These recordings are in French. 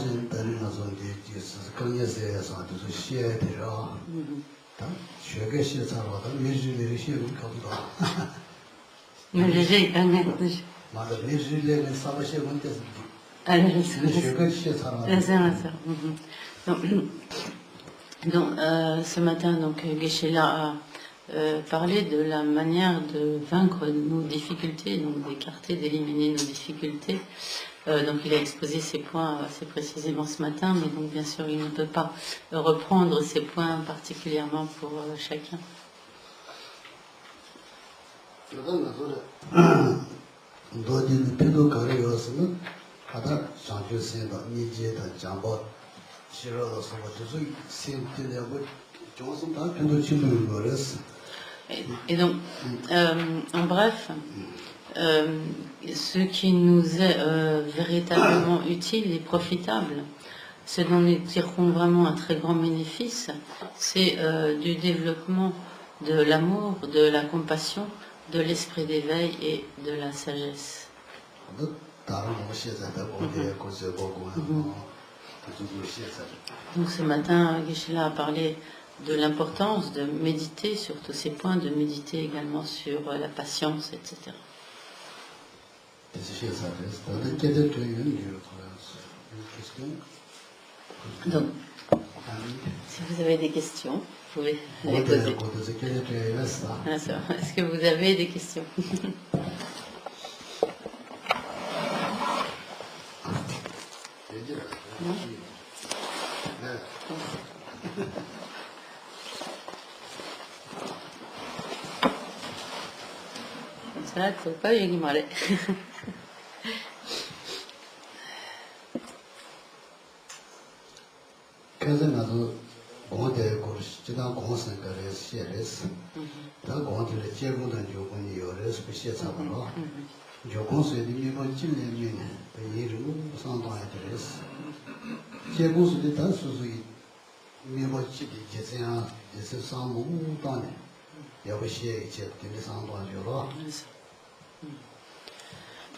사진 때리는 손이 뒤에서 강예세에서 또 시에들어.学个写差了，他没日历写不搞不到。没日历刚刚不是。妈的，没日历的啥个写问题是不？学个写差了。Donc, ce matin, donc, Geshe-la a parlé de la manière de vaincre nos difficultés, donc d'écarter, d'éliminer nos difficultés. Donc il a exposé ces points assez précisément ce matin, mais donc bien sûr il ne peut pas reprendre ces points particulièrement pour chacun. Et donc, en bref, ce qui nous est véritablement utile et profitable, ce dont nous tirerons vraiment un très grand bénéfice, c'est du développement de l'amour, de la compassion, de l'esprit d'éveil et de la sagesse. Donc ce matin, Geshe-la a parlé de l'importance de méditer sur tous ces points, de méditer également sur la patience, etc. Donc, si vous avez des questions, vous pouvez les poser. Est-ce que vous avez des questions? Non? Ça, il ne faut pas y aller.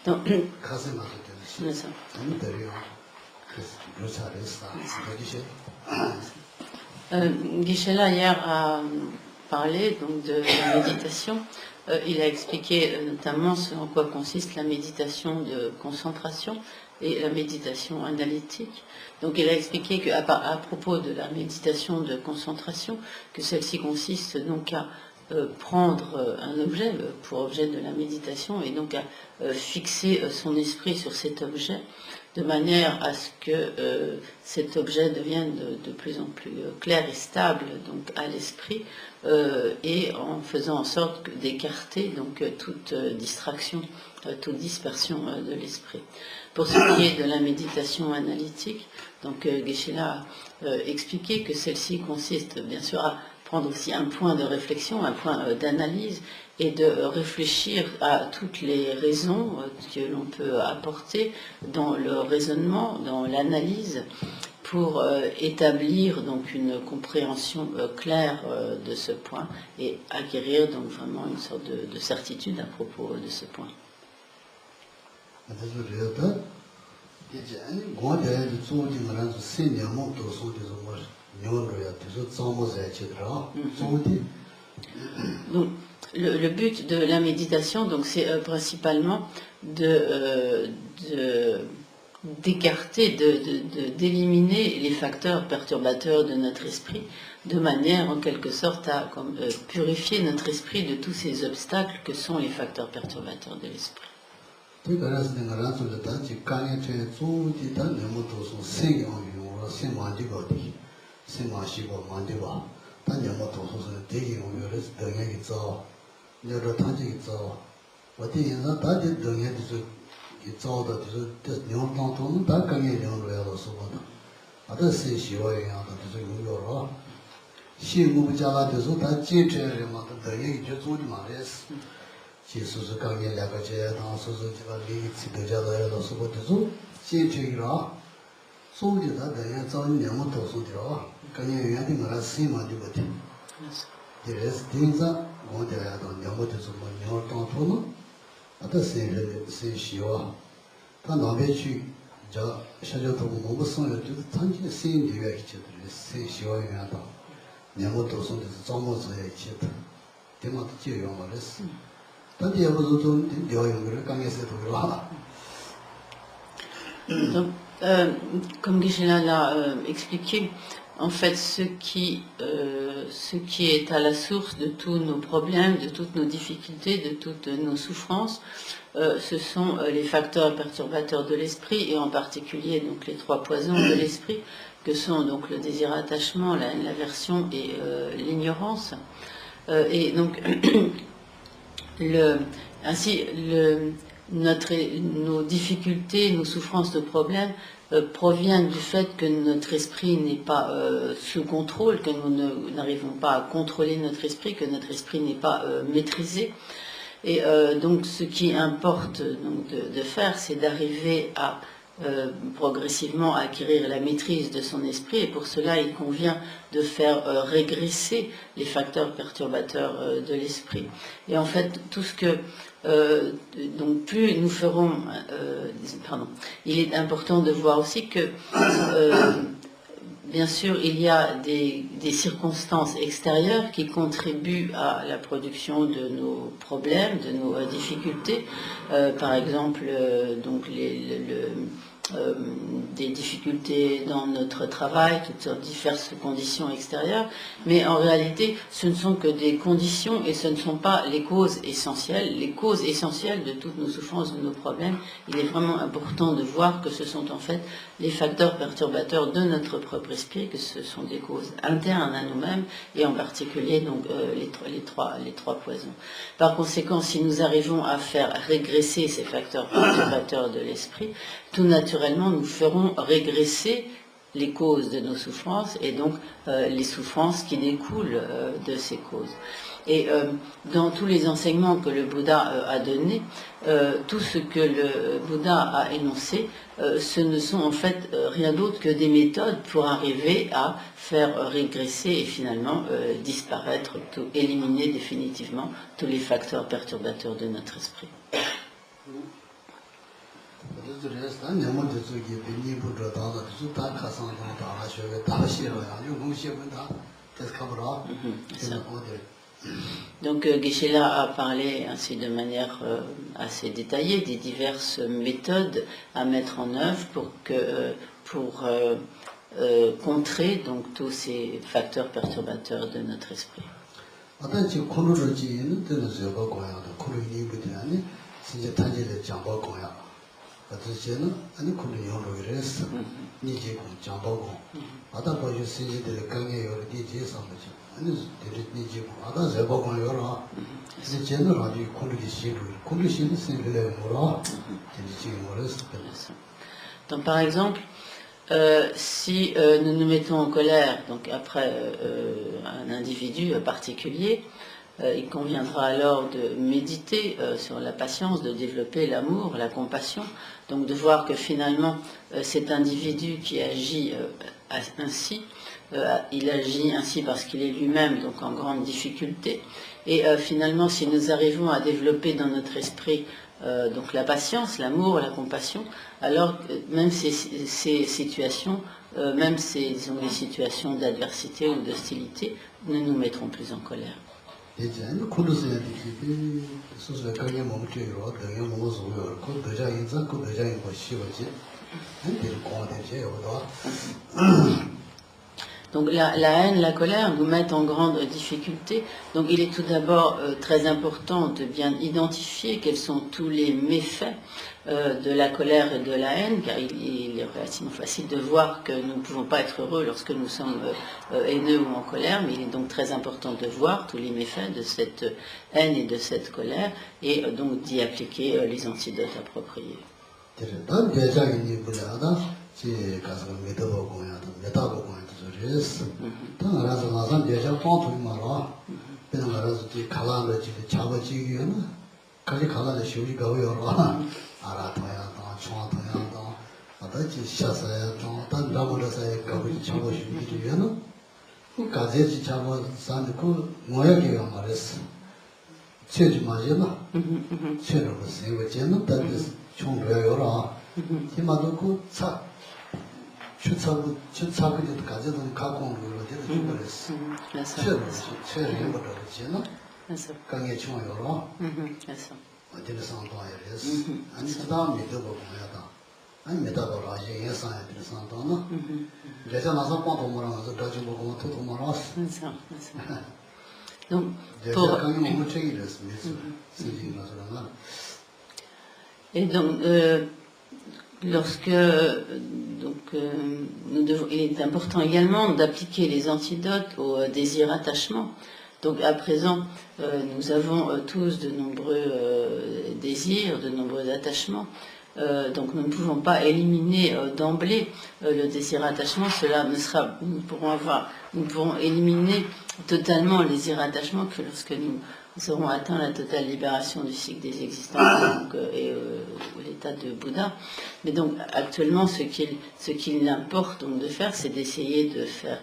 Donc, Geshe-la hier a parlé donc de la méditation. Il a expliqué notamment ce en quoi consiste la méditation de concentration et la méditation analytique. Donc il a expliqué qu'à propos de la méditation de concentration, que celle-ci consiste donc à prendre un objet pour objet de la méditation et donc à fixer son esprit sur cet objet de manière à ce que cet objet devienne de plus en plus clair et stable donc à l'esprit et en faisant en sorte d'écarter donc toute distraction, toute dispersion de l'esprit. Pour ce qui est de la méditation analytique, donc Geshe-la a expliqué que celle-ci consiste bien sûr à prendre aussi un point de réflexion, un point d'analyse et de réfléchir à toutes les raisons que l'on peut apporter dans le raisonnement, dans l'analyse, pour établir donc une compréhension claire de ce point et acquérir donc vraiment une sorte de certitude à propos de ce point. Donc, le but de la méditation, donc, c'est principalement d'écarter, d'éliminer les facteurs perturbateurs de notre esprit, de manière en quelque sorte à purifier notre esprit de tous ces obstacles que sont les facteurs perturbateurs de l'esprit. 저 샤저도 뭐무슨 요 단지 세인 되게 있거든요. 세 시와야다. 내모도 손에서 점어서야 있다. 대마도 지어요 말했어. 단지 여보도 좀 여행을 강에서 돌아. Donc, comme Gisela l'a expliqué, en fait, ce qui est à la source de tous nos problèmes, de toutes nos difficultés, de toutes nos souffrances, ce sont les facteurs perturbateurs de l'esprit, et en particulier donc les trois poisons de l'esprit, que sont donc le désir attachement, la haine, l'aversion et l'ignorance. Et donc, nos difficultés, nos souffrances, nos problèmes proviennent du fait que notre esprit n'est pas sous contrôle, que nous n'arrivons pas à contrôler notre esprit, que notre esprit n'est pas maîtrisé. Et donc ce qui importe donc, de faire, c'est d'arriver à progressivement acquérir la maîtrise de son esprit, et pour cela il convient de faire régresser les facteurs perturbateurs de l'esprit. Et en fait, tout ce que donc plus nous ferons, il est important de voir aussi que bien sûr il y a des circonstances extérieures qui contribuent à la production de nos problèmes, de nos difficultés, par exemple donc des difficultés dans notre travail, toutes sortes de diverses conditions extérieures, mais en réalité, ce ne sont que des conditions et ce ne sont pas les causes essentielles. Les causes essentielles de toutes nos souffrances, de nos problèmes, il est vraiment important de voir que ce sont en fait les facteurs perturbateurs de notre propre esprit, que ce sont des causes internes à nous-mêmes, et en particulier donc les trois poisons. Par conséquent, si nous arrivons à faire régresser ces facteurs perturbateurs de l'esprit, tout naturellement, nous ferons régresser les causes de nos souffrances et donc les souffrances qui découlent de ces causes. Et dans tous les enseignements que le Bouddha a donnés, tout ce que le Bouddha a énoncé, ce ne sont en fait rien d'autre que des méthodes pour arriver à faire régresser et finalement disparaître, éliminer définitivement tous les facteurs perturbateurs de notre esprit. Donc Geshe-la a parlé ainsi de manière assez détaillée des diverses méthodes à mettre en œuvre pour contrer donc tous ces facteurs perturbateurs de notre esprit. Donc par exemple, si nous nous mettons en colère donc après un individu particulier, il conviendra alors de méditer sur la patience, de développer l'amour, la compassion, donc de voir que finalement cet individu qui agit ainsi, il agit ainsi parce qu'il est lui-même donc en grande difficulté. Et finalement, si nous arrivons à développer dans notre esprit donc la patience, l'amour, la compassion, alors même ces situations, même les situations d'adversité ou d'hostilité, ne nous mettront plus en colère. Donc la haine, la colère nous mettent en grande difficulté. Donc il est tout d'abord très important de bien identifier quels sont tous les méfaits de la colère et de la haine, car il est relativement facile de voir que nous ne pouvons pas être heureux lorsque nous sommes haineux ou en colère, mais il est donc très important de voir tous les méfaits de cette haine et de cette colère, et donc d'y appliquer les antidotes appropriés. 팀마도 그차 추차고 가져던 가공으로 되는 거랬어. 최를 거를 지나. 강에 중요로. 어디서 상도하여서 아니 그다음 믿어보고 해야다. 아니 믿어보라 이제 예산에 들어서 상도나. 그래서 나서 ቋ도 뭐라서 저기 보고 또 뭐라서. Donc, et donc, il est important également d'appliquer les antidotes au désir attachement. Donc à présent, nous avons tous de nombreux désirs, de nombreux attachements. Donc nous ne pouvons pas éliminer d'emblée le désir attachement. Nous pourrons éliminer totalement le désir attachement que lorsque nous aurons atteint la totale libération du cycle des existences et l'état de Bouddha. Mais donc actuellement, ce qu'il importe donc de faire, c'est d'essayer de faire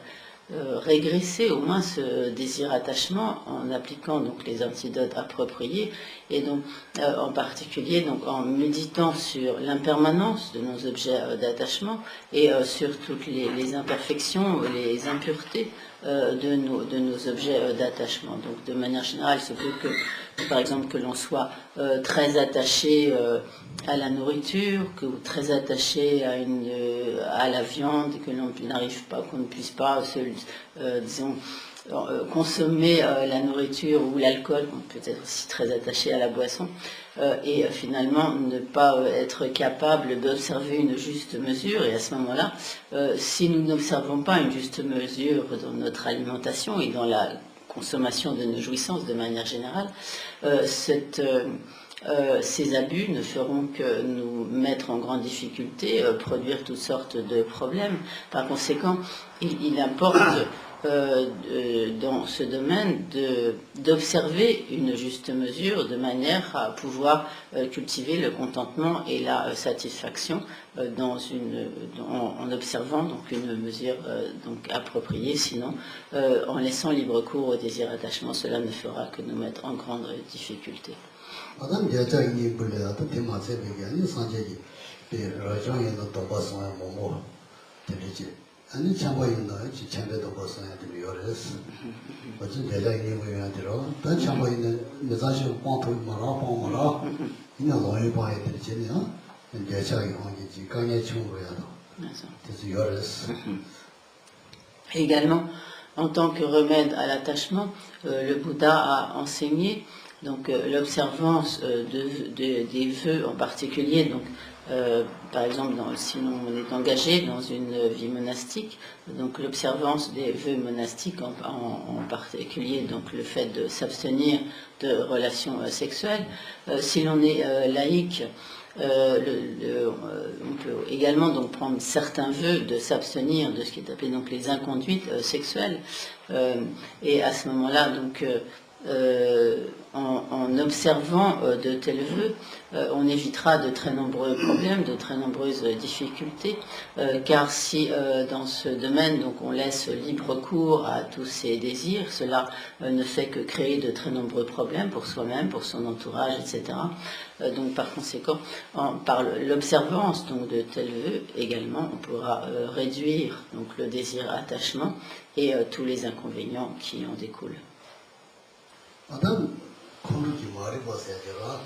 régresser au moins ce désir attachement en appliquant donc les antidotes appropriés et donc en particulier donc en méditant sur l'impermanence de nos objets d'attachement et sur toutes les imperfections, les impuretés de nos objets d'attachement. Donc de manière générale, il se peut que par exemple que l'on soit très attaché à la nourriture, que très attaché à la viande, que l'on n'arrive pas, qu'on ne puisse pas consommer la nourriture ou l'alcool, on peut être aussi très attaché à la boisson, et finalement ne pas être capable d'observer une juste mesure. Et à ce moment-là, si nous n'observons pas une juste mesure dans notre alimentation et dans la consommation de nos jouissances de manière générale, ces abus ne feront que nous mettre en grande difficulté, produire toutes sortes de problèmes. Par conséquent, il importe dans ce domaine d'observer une juste mesure de manière à pouvoir cultiver le contentement et la satisfaction en observant donc une mesure donc appropriée. Sinon, en laissant libre cours au désir attachement, cela ne fera que nous mettre en grande difficulté. Madame Yachagi Bulea, Tima Sebigani, Sanjay, Rajan in the Tobas and Momo, Telegi. And in Chamba in the Chamber of Bos and the Yores, but in Yachagi we had the road, that Chamba in the Zashi Ponto Mara, in a lawyer by the Virginia, and Yachagi on the Kanye Chumbayado. C'est Yores. Également, en tant que remède à l'attachement, le Bouddha a enseigné donc l'observance des vœux en particulier, donc par exemple si on est engagé dans une vie monastique, donc l'observance des vœux monastiques en particulier, donc le fait de s'abstenir de relations sexuelles. Si l'on est laïque, on peut également donc prendre certains vœux de s'abstenir de ce qui est appelé donc les inconduites sexuelles, et à ce moment-là donc en observant de tels vœux, on évitera de très nombreux problèmes, de très nombreuses difficultés, car si dans ce domaine donc on laisse libre cours à tous ces désirs, cela ne fait que créer de très nombreux problèmes pour soi-même, pour son entourage, etc. Donc par conséquent, par l'observance donc de tels vœux également, on pourra réduire donc le désir attachement et tous les inconvénients qui en découlent. Madame, quand tu m'as répondu à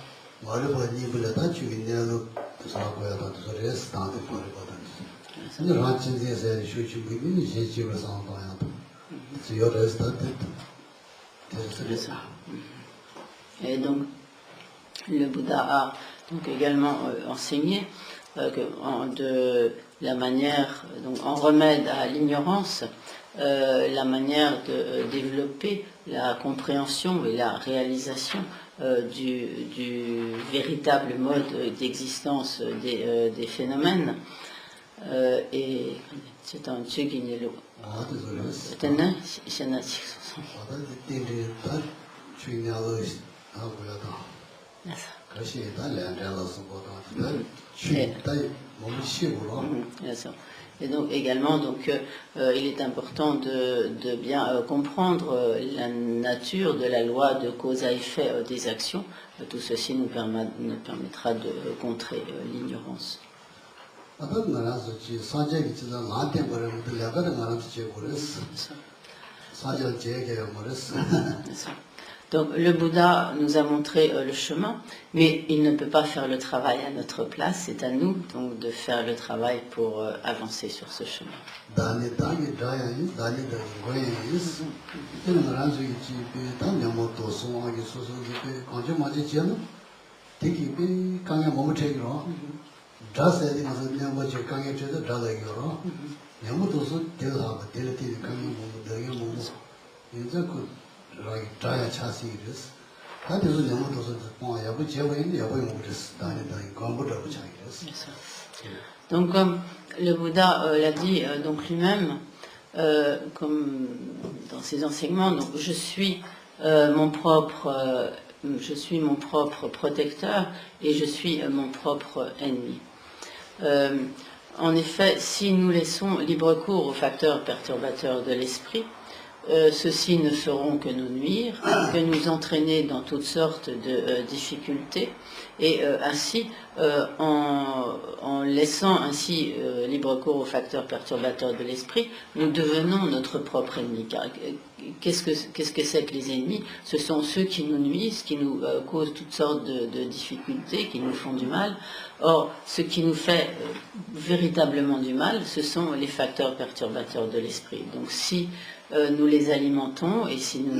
Maripa Nibulata, tu viens de Sakoya, de reste dans le Maripa. Le Ranchin said, should you begin, she was on my c'est your reste à tête. Et donc, le Bouddha a donc également enseigné de la manière, donc en remède à l'ignorance, la manière de développer la compréhension et la réalisation du véritable mode d'existence des phénomènes. Et c'est un Tsuginelo. C'est un Et donc également, donc, il est important de bien comprendre la nature de la loi de cause à effet des actions. Tout ceci nous permettra de contrer l'ignorance. 어떤 나라서 지 사제기 지다 나한테 버려도 내가 나라서 제 버렸어. 사절 제게 버렸어. Donc le Bouddha nous a montré le chemin, mais il ne peut pas faire le travail à notre place. C'est à nous donc de faire le travail pour avancer sur ce chemin. Donc comme le Bouddha l'a dit donc lui-même, comme dans ses enseignements, donc je suis mon propre protecteur et je suis mon propre ennemi. En effet, si nous laissons libre cours aux facteurs perturbateurs de l'esprit, ceux-ci ne feront que nous nuire, que nous entraîner dans toutes sortes de difficultés, et ainsi, en laissant ainsi libre cours aux facteurs perturbateurs de l'esprit, nous devenons notre propre ennemi. Car qu'est-ce que c'est que les ennemis? Ce sont ceux qui nous nuisent, qui nous causent toutes sortes de difficultés, qui nous font du mal. Or, ce qui nous fait véritablement du mal, ce sont les facteurs perturbateurs de l'esprit. Donc si nous les alimentons et si nous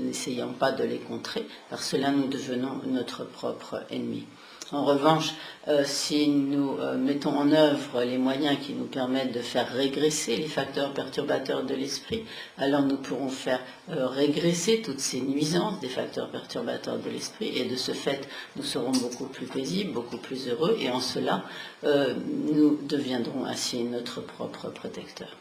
n'essayons pas de les contrer, par cela nous devenons notre propre ennemi. En revanche, si nous mettons en œuvre les moyens qui nous permettent de faire régresser les facteurs perturbateurs de l'esprit, alors nous pourrons faire régresser toutes ces nuisances des facteurs perturbateurs de l'esprit, et de ce fait, nous serons beaucoup plus paisibles, beaucoup plus heureux, et en cela, nous deviendrons ainsi notre propre protecteur.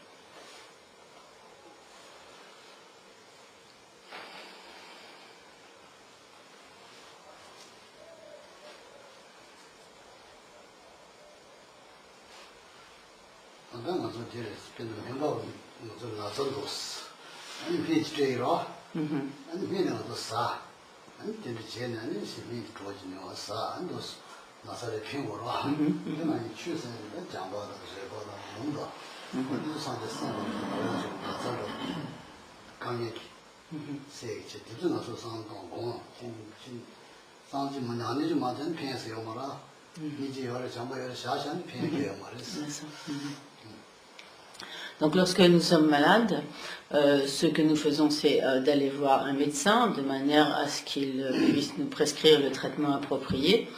Donc lorsque nous sommes malades, ce que nous faisons, c'est d'aller voir un médecin de manière à ce qu'il puisse nous prescrire le traitement approprié.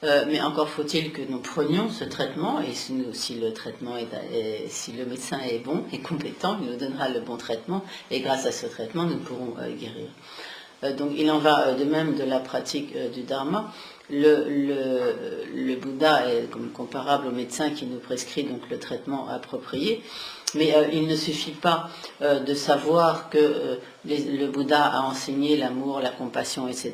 Mais encore faut-il que nous prenions ce traitement, et si le médecin est bon et compétent, il nous donnera le bon traitement, et grâce à ce traitement, nous pourrons guérir. Donc il en va de même de la pratique du Dharma. Le Bouddha est comme comparable au médecin qui nous prescrit donc le traitement approprié, mais il ne suffit pas de savoir que le Bouddha a enseigné l'amour, la compassion, etc.,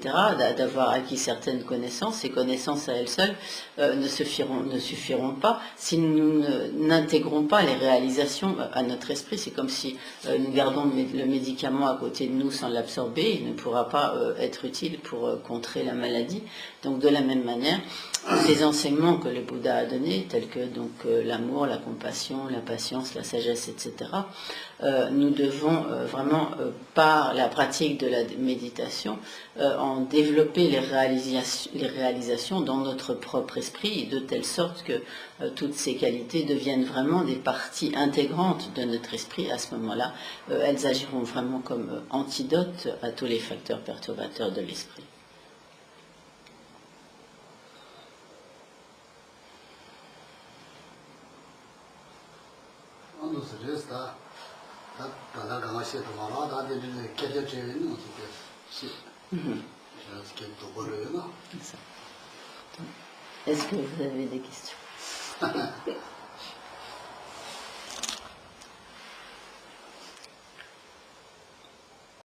d'avoir acquis certaines connaissances. Ces connaissances à elles seules ne suffiront pas si nous n'intégrons pas les réalisations à notre esprit. C'est comme si nous gardons le médicament à côté de nous sans l'absorber, il ne pourra pas être utile pour contrer la maladie. Donc de la même manière, les enseignements que le Bouddha a donnés, tels que donc l'amour, la compassion, la patience, la sagesse, etc., nous devons vraiment, par la pratique de la méditation, en développer les réalisations dans notre propre esprit, de telle sorte que toutes ces qualités deviennent vraiment des parties intégrantes de notre esprit. À ce moment-là, elles agiront vraiment comme antidote à tous les facteurs perturbateurs de l'esprit. Est-ce que vous avez des questions?